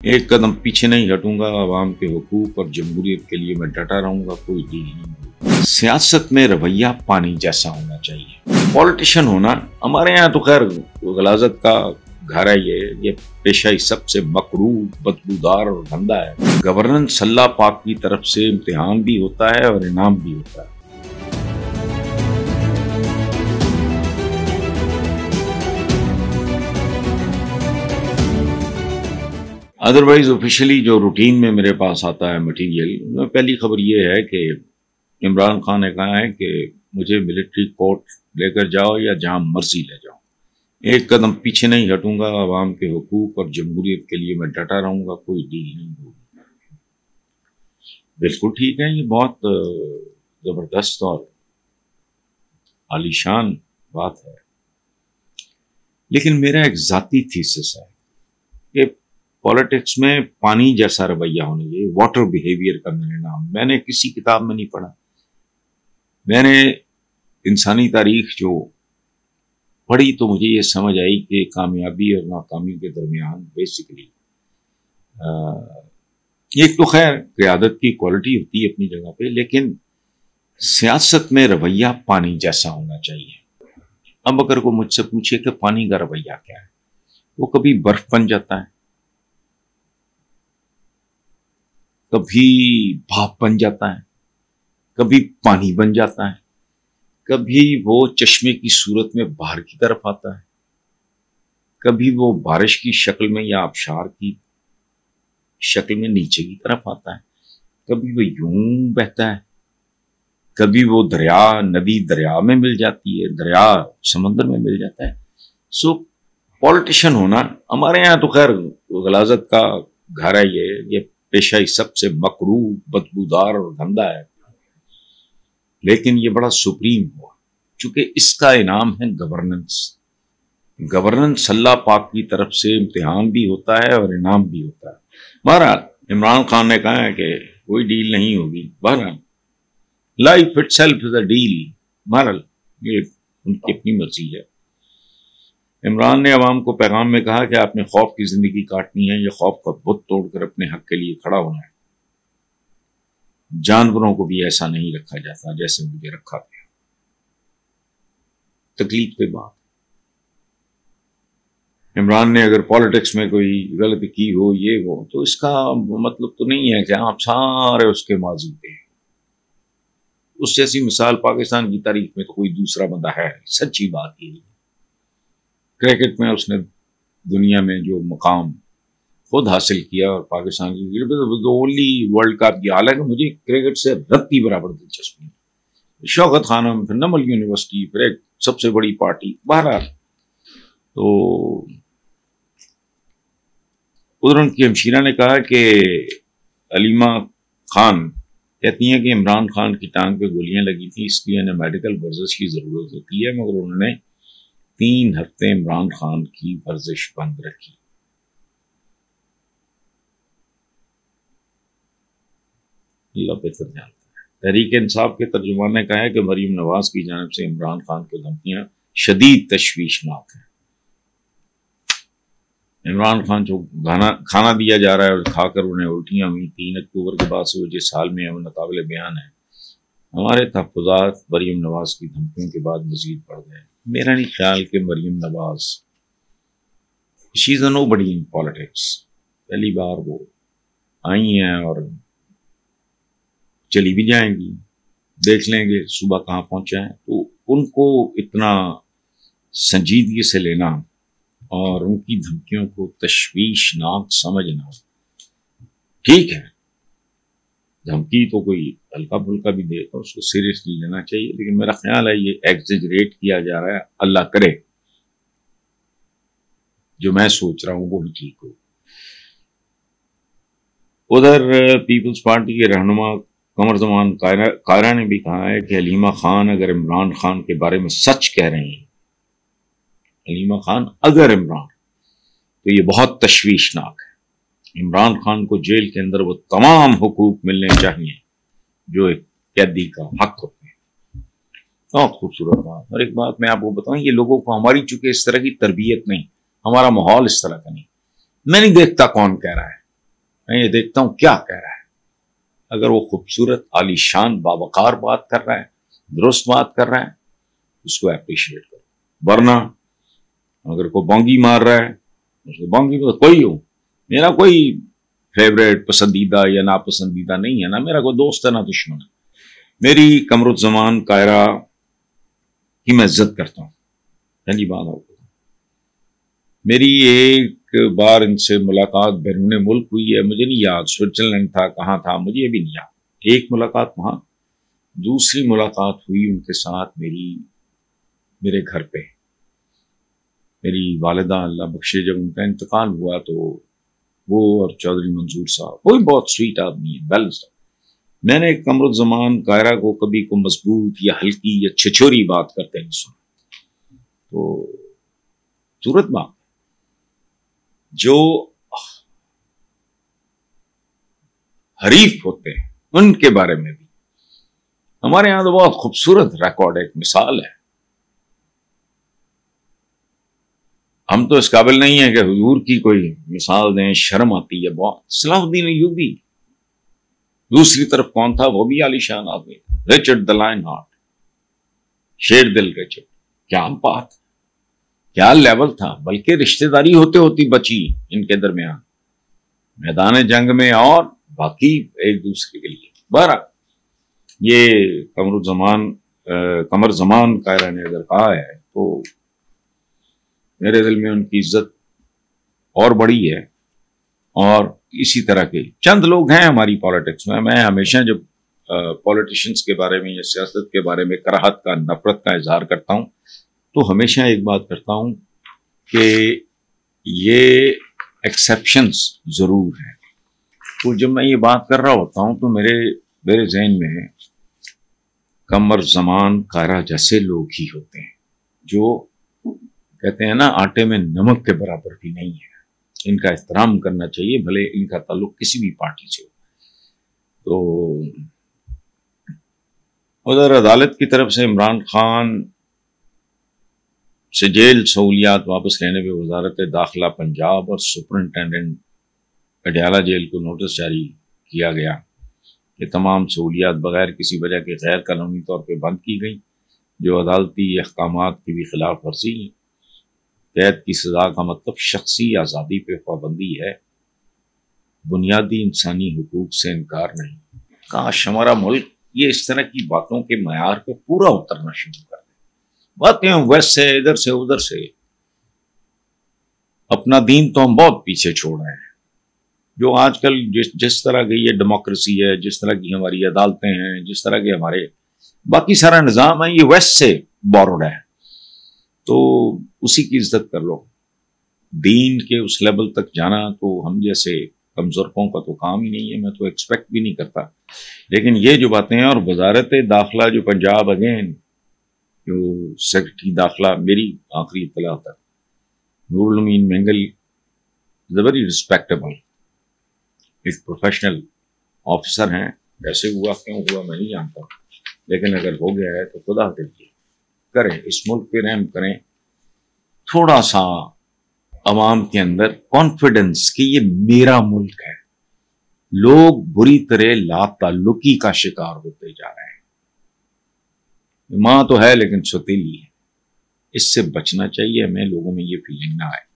एक कदम पीछे नहीं हटूंगा, आवाम के हुकूक और जमहूरियत के लिए मैं डटा रहूंगा, कोई डील नहीं होगी। सियासत में रवैया पानी जैसा होना चाहिए। पॉलिटिशियन होना हमारे यहाँ तो खैर गलाजत का घर है, ये पेशा ही सबसे मकरूह, बदबूदार और गंदा है। गवर्नेंस अल्लाह पाक की तरफ से इम्तिहान भी होता है और इनाम भी होता है। अदरवाइज ऑफिशियली जो रूटीन में मेरे पास आता है मटीरियल में पहली खबर ये है कि इमरान खान ने कहा है कि मुझे मिलिट्री कोर्ट लेकर जाओ या जहां मर्जी ले जाओ, एक कदम पीछे नहीं हटूंगा, आवाम के हुकूक और जमहूरियत के लिए मैं डटा रहूंगा, कोई डील नहीं होगी। बिल्कुल ठीक है, ये बहुत जबरदस्त और आलीशान बात है, लेकिन मेरा एक जाती थीसिस है कि पॉलिटिक्स में पानी जैसा रवैया होना चाहिए। वाटर बिहेवियर का मैंने किसी किताब में नहीं पढ़ा। मैंने इंसानी तारीख जो पढ़ी तो मुझे ये समझ आई कि कामयाबी और नाकामी के दरमियान बेसिकली एक तो खैर क़यादत की क्वालिटी होती है अपनी जगह पे, लेकिन सियासत में रवैया पानी जैसा होना चाहिए। अब अगर कोई मुझसे पूछे कि पानी का रवैया क्या है, वो कभी बर्फ बन जाता है, कभी भाप बन जाता है, कभी पानी बन जाता है, कभी वो चश्मे की सूरत में बाहर की तरफ आता है, कभी वो बारिश की शक्ल में या आबशार की शक्ल में नीचे की तरफ आता है, कभी वो यूं बहता है, कभी वो दरिया नदी दरिया में मिल जाती है, दरिया समंदर में मिल जाता है। सो पॉलिटिशियन होना हमारे यहाँ तो खैर गलाजत का घर है, ये पेशा ही सबसे मकरूह, बदबूदार और गंदा है, लेकिन ये बड़ा सुप्रीम हुआ चूंकि इसका इनाम है गवर्नेंस। गवर्नेंस अल्लाह पाक की तरफ से इम्तिहान भी होता है और इनाम भी होता है। बहरहाल इमरान खान ने कहा है कि कोई डील नहीं होगी। बहरहाल life itself is a deal. बहरहाल ये उनकी अपनी मर्जी है। इमरान ने अवाम को पैगाम में कहा कि आपने खौफ की जिंदगी काटनी है, ये खौफ का बुत तोड़कर अपने हक के लिए खड़ा होना है। जानवरों को भी ऐसा नहीं रखा जाता जैसे मुझे रखा गया। तकलीफ के बाद इमरान ने अगर पॉलिटिक्स में कोई गलती की हो, ये हो, तो इसका मतलब तो नहीं है कि आप सारे उसके माजी पे। उस जैसी मिसाल पाकिस्तान की तारीख में तो कोई दूसरा बंदा है। सच्ची बात यही है। क्रिकेट में उसने दुनिया में जो मुकाम खुद हासिल किया और पाकिस्तान की ओनली वर्ल्ड कप की हाल है कि मुझे क्रिकेट से रत्ती बराबर दिलचस्पी है। शौकत खानम, फिर नमल यूनिवर्सिटी, फिर एक सबसे बड़ी पार्टी। बहरहाल तो उधर उनकी हमशीरा ने कहा कि अलीमा खान कहती हैं कि इमरान खान की टांग पे गोलियां लगी थी, इसलिए उन्हें मेडिकल वर्जिश की जरूरत होती है, मगर उन्होंने 3 हफ्ते इमरान खान की वर्जिश बंद रखी। अल्लाह बेहतर जानता है। तहरीक इंसाफ के तर्जुमान ने कहा है कि मरीम नवाज की जानिब से इमरान खान की धमकियां शदीद तशवीशनाक हैं। इमरान खान जो खाना दिया जा रहा है और खाकर उन्हें उल्टियां हुई 3 अक्टूबर के बाद से वो जिस हाल में है वो नाकाबिले बयान है। हमारे तहफ़्फ़ुज़ात मरीम नवाज की धमकियों के बाद मजीद बढ़ गए। मेरा नहीं ख्याल कि Maryam Nawaz she is nobody in politics. पहली बार वो आई हैं और चली भी जाएंगी, देख लेंगे सुबह कहाँ पहुंचा है। तो उनको इतना संजीदगी से लेना और उनकी धमकियों को तशवीशनाक समझना ठीक है। धमकी तो कोई हल्का फुल्का भी दे तो उसको सीरियसली लेना चाहिए, लेकिन मेरा ख्याल है ये एग्जेजरेट किया जा रहा है। अल्लाह करे जो मैं सोच रहा हूं वो ही ठीक हो। उधर पीपल्स पार्टी के रहनुमा कमर जमान कायरा ने भी कहा है कि हलीमा खान अगर इमरान खान के बारे में सच कह रहे हैं, हलीमा खान अगर इमरान, तो ये बहुत तशवीशनाक है। इमरान खान को जेल के अंदर वो तमाम हुकूक मिलने चाहिए जो एक कैदी का हक होते हैं। बहुत खूबसूरत बात। और एक बात मैं आपको बताऊं, ये लोगों को हमारी चूंकि इस तरह की तरबियत नहीं, हमारा माहौल इस तरह का नहीं, मैं नहीं देखता कौन कह रहा है। میں یہ دیکھتا ہوں کیا کہہ رہا ہے. اگر وہ خوبصورت عالی شان باوقار بات کر رہا ہے، درست بات کر رہا ہے، اس کو اپریشیٹ کرو. ورنہ اگر کوئی بونگی مار رہا ہے، اس کو بونگی میں کوئی ہو، میرا کوئی فیوریٹ پسندیدہ یا ناپسندیدہ نہیں ہے، نہ میرا کوئی دوست ہے نہ دشمن ہے. میری قمر الزمان قاہرہ کی میں عزت کرتا ہوں. پہلی بات آپ کو میری ایک بار ان سے ملاقات بیرون ملک ہوئی ہے، مجھے نہیں یاد سوئٹزرلینڈ تھا کہاں تھا مجھے یہ بھی نہیں یاد. ایک ملاقات وہاں، دوسری ملاقات ہوئی ان کے ساتھ میرے گھر پہ. میری والدہ اللہ بخشے جب ان کا انتقال ہوا تو وہ اور چودھری منظور صاحب، وہ بھی بہت سویٹ آدمی ہے، بیلنسڈ. میں نے قمر الزمان قاہرہ کو کبھی کو مضبوط یا ہلکی یا چھچوری بات کرتے نہیں سنا. تو صورت بات جو حریف ہوتے ہیں ان کے بارے میں بھی ہمارے یہاں تو بہت خوبصورت ریکارڈ، ایک مثال ہے. ہم تو اس قابل نہیں ہیں کہ حضور کی کوئی مثال دیں، شرم آتی ہے بہت. صلاح الدین ایوبی، دوسری طرف کون تھا؟ وہ بھی عالی شان آدمی، رچرڈ دی لائن ہارٹ، شیر دل رچرڈ. کیا بات، کیا لیول تھا. بلکہ رشتہ داری ہوتے ہوتی بچی ان کے درمیان میدان جنگ میں اور باقی ایک دوسرے کے لیے. بہرحال یہ قمر زمان قاہرہ نے اگر کہا ہے تو میرے دل میں ان کی عزت اور بڑی ہے. اور اسی طرح کے چند لوگ ہیں ہماری پالیٹکس میں. میں ہمیشہ جب پولیٹیشنز کے بارے میں یا سیاست کے بارے میں کراہت کا، نفرت کا اظہار کرتا ہوں تو ہمیشہ ایک بات کرتا ہوں کہ یہ ایکسیپشنز ضرور ہیں. تو جب میں یہ بات کر رہا ہوتا ہوں تو میرے ذہن میں قمر زمان قاہرہ جیسے لوگ ہی ہوتے ہیں جو کہتے ہیں نا آٹے میں نمک کے برابر بھی نہیں ہے. ان کا احترام کرنا چاہیے بھلے ان کا تعلق کسی بھی پارٹی سے ہو. تو ادھر عدالت کی طرف سے عمران خان سے جیل سہولیات واپس لینے پہ وزارت داخلہ پنجاب اور سپرنٹینڈنٹ اڈیالہ جیل کو نوٹس جاری کیا گیا کہ تمام سہولیات بغیر کسی وجہ کے غیر قانونی طور پہ بند کی گئی، جو عدالتی احکامات کی بھی خلاف ورزی ہے. قید کی سزا کا مطلب شخصی آزادی پہ پابندی ہے، بنیادی انسانی حقوق سے انکار نہیں. کاش ہمارا ملک یہ اس طرح کی باتوں کے معیار پہ پورا اترنا شروع کر دے. باتیں ویسٹ سے ادھر سے ادھر سے، اپنا دین تو ہم بہت پیچھے چھوڑ رہے ہیں. جو آج کل جس طرح کی یہ ڈیموکریسی ہے، جس طرح کی ہماری عدالتیں ہیں، جس طرح کے ہمارے باقی سارا نظام ہے، یہ ویسٹ سے بوروڈ ہے. تو اسی کی عزت کر لو. دین کے اس لیول تک جانا تو ہم جیسے کمزوروں کا تو کام ہی نہیں ہے، میں تو ایکسپیکٹ بھی نہیں کرتا. لیکن یہ جو باتیں ہیں، اور وزارت داخلہ جو پنجاب اگین جو سیکرٹری داخلہ میری آخری اطلاع تک نور الامین مینگل از اے ویری ریسپیکٹیبل ایک پروفیشنل آفیسر ہیں. کیسے ہوا کیوں ہوا میں نہیں جانتا، لیکن اگر ہو گیا ہے تو خدا دیکھیے کریں، اس ملک پہ رحم کریں. تھوڑا سا عوام کے اندر کانفیڈنس کہ یہ میرا ملک ہے. لوگ بری طرح لا تعلقی کا شکار ہوتے جا رہے ہیں. ماں تو ہے لیکن سوتیلی ہے. اس سے بچنا چاہیے ہمیں، لوگوں میں یہ فیلنگ نہ آئے.